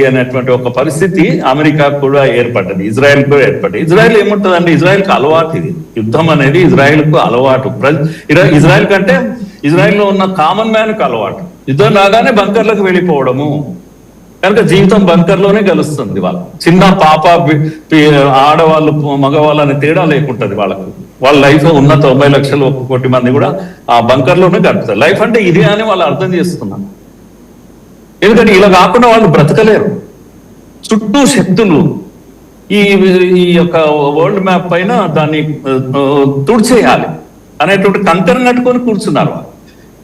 అనేటువంటి ఒక పరిస్థితి అమెరికా కూడా ఏర్పడ్డది, ఇజ్రాయెల్ కూడా ఏర్పడ్డది. ఇజ్రాయెల్ ఏముంటదండి, ఇజ్రాయెల్కి అలవాటు ఇది, యుద్ధం అనేది ఇజ్రాయెల్కు అలవాటు. ఇజ్రాయెల్ కంటే ఇజ్రాయెల్లో ఉన్న కామన్ మ్యాన్ కు అలవాటు. యుద్ధం రాగానే బంకర్లకు వెళ్ళిపోవడము, కనుక జీవితం బంకర్లోనే కలుస్తుంది. వాళ్ళు చిన్న పాప ఆడవాళ్ళు మగవాళ్ళు అనే తేడా లేకుంటది వాళ్ళకు. వాళ్ళ లైఫ్ ఉన్న 90 లక్షలు 1 కోటి మంది కూడా ఆ బంకర్లోనే గడుపుతారు. లైఫ్ అంటే ఇదే అని వాళ్ళు అర్థం చేసుకున్నారు. ఎందుకంటే ఇలా కాకుండా వాళ్ళు బ్రతకలేరు. చుట్టూ శక్తులు ఈ యొక్క వరల్డ్ మ్యాప్ పైన దాన్ని తుడిచేయాలి అనేటువంటి కంకర నట్టుకొని కూర్చున్నారు.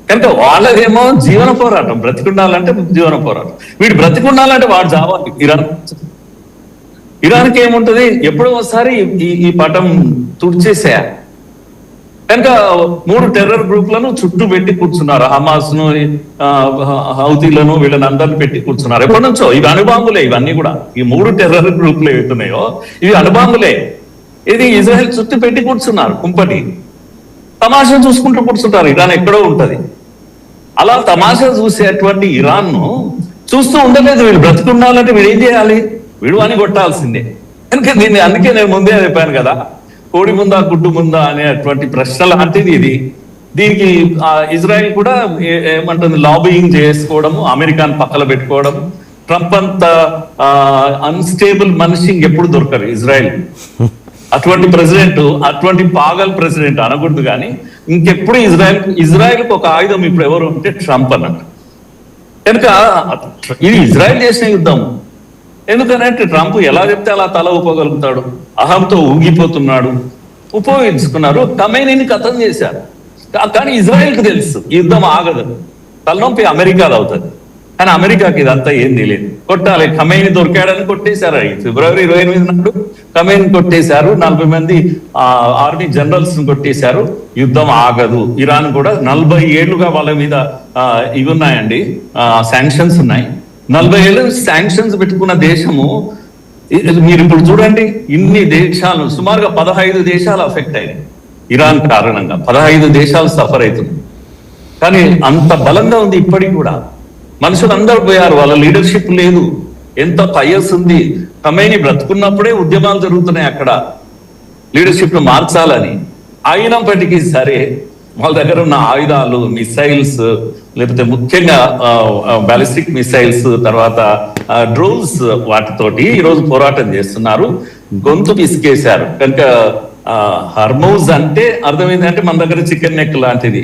కనుక వాళ్ళదేమో జీవన పోరాటం, బ్రతికుండాలంటే జీవన పోరాటం. వీడు బ్రతికుండాలంటే వాడు చావాలి. ఇరాన్కి ఏముంటది, ఎప్పుడో ఒకసారి ఈ పటం తుడిచేసేయాలి. కనుక 3 టెర్రర్ గ్రూప్లను చుట్టూ పెట్టి కూర్చున్నారు. హమాస్ ను, హౌతీలను, వీళ్ళని అందరిని పెట్టి కూర్చున్నారు. ఎప్పటి నుంచో ఇవి అణుబాంబులే. ఇవన్నీ కూడా ఈ 3 టెర్రర్ గ్రూపులు ఏవైతున్నాయో ఇవి అణుబాంబులే. ఇది ఇజ్రాయెల్ చుట్టూ పెట్టి కూర్చున్నారు. కుంపటి తమాషా చూసుకుంటూ కూర్చుంటారు. ఇరాన్ ఎక్కడో ఉంటది. అలా తమాషా చూసేటువంటి ఇరాన్ ను చూస్తూ ఉండలేదు. వీళ్ళు బ్రతుకుండాలంటే వీడు ఏం చేయాలి, వీడు అని కొట్టాల్సిందే. కనుక దీన్ని అందుకే నేను ముందే చెప్పాను కదా, కోడి ముందా గుడ్డు ముందా అనేటువంటి ప్రశ్న లాంటిది ఇది. దీనికి ఇజ్రాయెల్ కూడా ఏమంటుంది, లాబియింగ్ చేసుకోవడము, అమెరికాను పక్కన పెట్టుకోవడం. ట్రంప్ అంత అన్స్టేబుల్ మనిషి ఇంకెప్పుడు దొరకరు ఇజ్రాయెల్. అటువంటి ప్రెసిడెంట్, అటువంటి పాగల్ ప్రెసిడెంట్ అనకూడదు కానీ ఇంకెప్పుడు ఇజ్రాయెల్కి ఒక ఆయుధం ఇప్పుడు ఎవరు ఉంటే ట్రంప్ అన్నట్టు. కనుక ఇది ఇజ్రాయెల్ చేసిన యుద్ధం. ఎందుకనంటే ట్రంప్ ఎలా చెప్తే అలా తల ఊపగలుగుతాడు, అహంతో ఊగిపోతున్నాడు. ఉపయోగించుకున్నారు, ఖమేనీని ఖతం చేశారు. కానీ ఇజ్రాయెల్కి తెలుసు ఈ యుద్ధం ఆగదు, తలనొప్పి అమెరికాలో అవుతుంది. కానీ అమెరికాకి ఇదంతా ఏం తెలియదు. కొట్టాలి, ఖమేని దొరికాడని కొట్టేశారు. ఫిబ్రవరి 28 నాడు ఖమేని కొట్టేశారు. 40 మంది ఆర్మీ జనరల్స్ ను కొట్టేశారు. యుద్ధం ఆగదు. ఇరాన్ కూడా 40 ఏళ్లుగా వాళ్ళ మీద ఇవి ఉన్నాయండి, శాంక్షన్స్ ఉన్నాయి. 40 ఏళ్ళు శాంక్షన్స్ పెట్టుకున్న దేశము. మీరు ఇప్పుడు చూడండి, ఇన్ని దేశాలు, సుమారుగా 15 దేశాలు అఫెక్ట్ అయినాయి ఇరాన్ కారణంగా. 15 దేశాలు సఫర్ అవుతున్నాయి. కానీ అంత బలంగా ఉంది ఇప్పటికి కూడా. మనుషులందరూ పోయారు, వాళ్ళ లీడర్షిప్ లేదు. ఎంత పయస్ ఉంది. ఖమేని బ్రతుకున్నప్పుడే ఉద్యమాలు జరుగుతున్నాయి అక్కడ, లీడర్షిప్ ను మార్చాలని. అయినప్పటికీ సరే వాళ్ళ దగ్గర ఉన్న ఆయుధాలు, మిసైల్స్, లేకపోతే ముఖ్యంగా బాలిస్టిక్ మిసైల్స్, తర్వాత డ్రోన్స్, వాటితోటి ఈరోజు పోరాటం చేస్తున్నారు. గొంతు పిసికేశారు. కనుక హర్మౌజ్ అంటే అర్థమైందంటే మన దగ్గర చికెన్ నెక్ లాంటిది.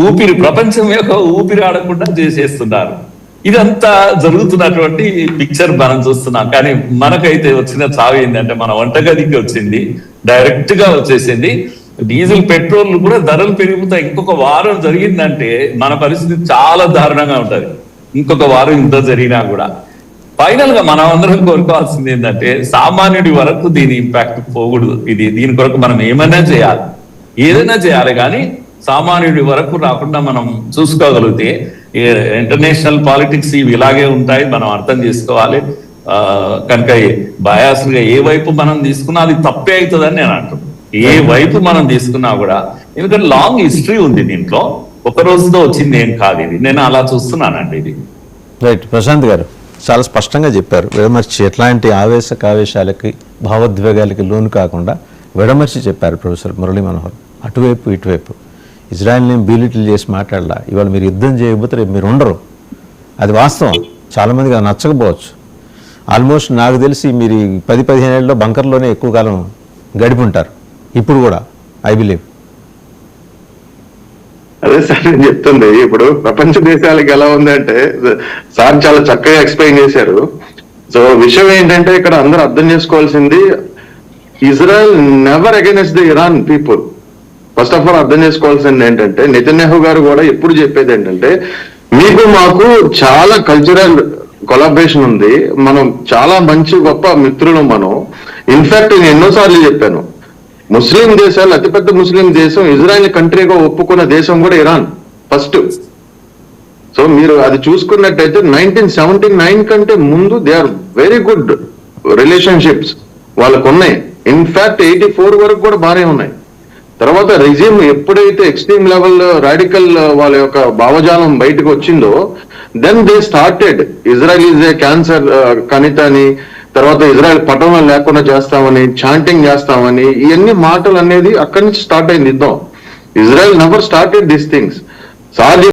ఊపిరి, ప్రపంచం యొక్క ఊపిరి ఆడకుండా చేసేస్తున్నారు. ఇదంతా జరుగుతున్నటువంటి పిక్చర్ మనం చూస్తున్నాం. కానీ మనకైతే వచ్చిన చావు ఏంటంటే మన వంటగదికి వచ్చింది, డైరెక్ట్ గా వచ్చేసింది. డీజిల్, పెట్రోల్ కూడా ధరలు పెరుగుతాయి. ఇంకొక వారం జరిగిందంటే మన పరిస్థితి చాలా దారుణంగా ఉంటది. ఇంకొక వారం ఇంత జరిగినా కూడా ఫైనల్ గా మనం అందరం కోరుకోవాల్సింది ఏంటంటే, సామాన్యుడి వరకు దీని ఇంపాక్ట్ పోకూడదు. దీని కొరకు మనం ఏమైనా చేయాలి, ఏదైనా చేయాలి. కానీ సామాన్యుడి వరకు రాకుండా మనం చూసుకోగలిగితే, ఇంటర్నేషనల్ పాలిటిక్స్ ఇవి ఇలాగే ఉంటాయి, మనం అర్థం చేసుకోవాలి. కనుక బయాస్ గా ఏ వైపు మనం తీసుకున్నా అది తప్పే అవుతుందని నేను అంటున్నాను. ఏ వైపు మనం తీసుకున్నా కూడా, ఎందుకంటే లాంగ్ హిస్టరీ ఉంది దీంట్లో, ఒక రోజుతో వచ్చింది ఏం కాదు ఇది. నేను అలా చూస్తున్నానండి ఇది. రైట్. ప్రశాంత్ గారు చాలా స్పష్టంగా చెప్పారు. విడమర్చి ఎట్లాంటి ఆవేశాలకి, భావోద్వేగాలకి లోను కాకుండా విడమర్చి చెప్పారు ప్రొఫెసర్ మురళీ మనోహర్. అటువైపు ఇటువైపు ఇజ్రాయెల్ని బీలిటిల్ చేసి మాట్లాడాల. ఇవాళ మీరు యుద్ధం చేయకపోతే రేపు మీరు ఉండరు, అది వాస్తవం. చాలామందికి అది నచ్చకపోవచ్చు. ఆల్మోస్ట్ నాకు తెలిసి మీరు 10-15 ఏళ్ళలో బంకర్లోనే ఎక్కువ కాలం గడిపి ఉంటారు ఇప్పుడు కూడా, ఐ బిలీవ్. అదే సార్ నేను చెప్తుంది. ఇప్పుడు ప్రపంచ దేశాలకి ఎలా ఉందంటే, సార్ చాలా చక్కగా ఎక్స్ప్లెయిన్ చేశారు. సో విషయం ఏంటంటే, ఇక్కడ అందరూ అర్థం చేసుకోవాల్సింది, Israel never against the Iran people. First of all అర్థం చేసుకోవాల్సింది ఏంటంటే, నెతన్యాహు గారు కూడా ఎప్పుడు చెప్పేది ఏంటంటే, మీకు మాకు చాలా కల్చరల్ కొలాబరేషన్ ఉంది, మనం చాలా మంచి గొప్ప మిత్రులు మనం. ఇన్ఫాక్ట్ నేను ఎన్నోసార్లు చెప్పాను, ముస్లిం దేశాలు, అతిపెద్ద ముస్లిం దేశం, ఇజ్రాయెల్ కంట్రీగా ఒప్పుకున్న దేశం కూడా ఇరాన్ ఫస్ట్. సో మీరు అది చూసుకున్నట్టయితే 1979 కంటే ముందు they are very good relationships వాళ్ళకు ఉన్నాయి. ఇన్ఫాక్ట్ 84 వరకు కూడా బాగానే ఉన్నాయి. తర్వాత రెజ్యూమ్ ఎప్పుడైతే ఎక్స్ట్రీమ్ లెవెల్ రాడికల్ వాళ్ళ యొక్క భావజాలం బయటకు వచ్చిందో then they started Israel is a cancer కణిత అని, తర్వాత ఇజ్రాయెల్ పట్టణం లేకుండా చేస్తామని, చాంటింగ్ చేస్తామని, ఇవన్నీ మాటలు అనేది అక్కడి నుంచి స్టార్ట్ అయింది యుద్ధం. Israel never started these things. Sir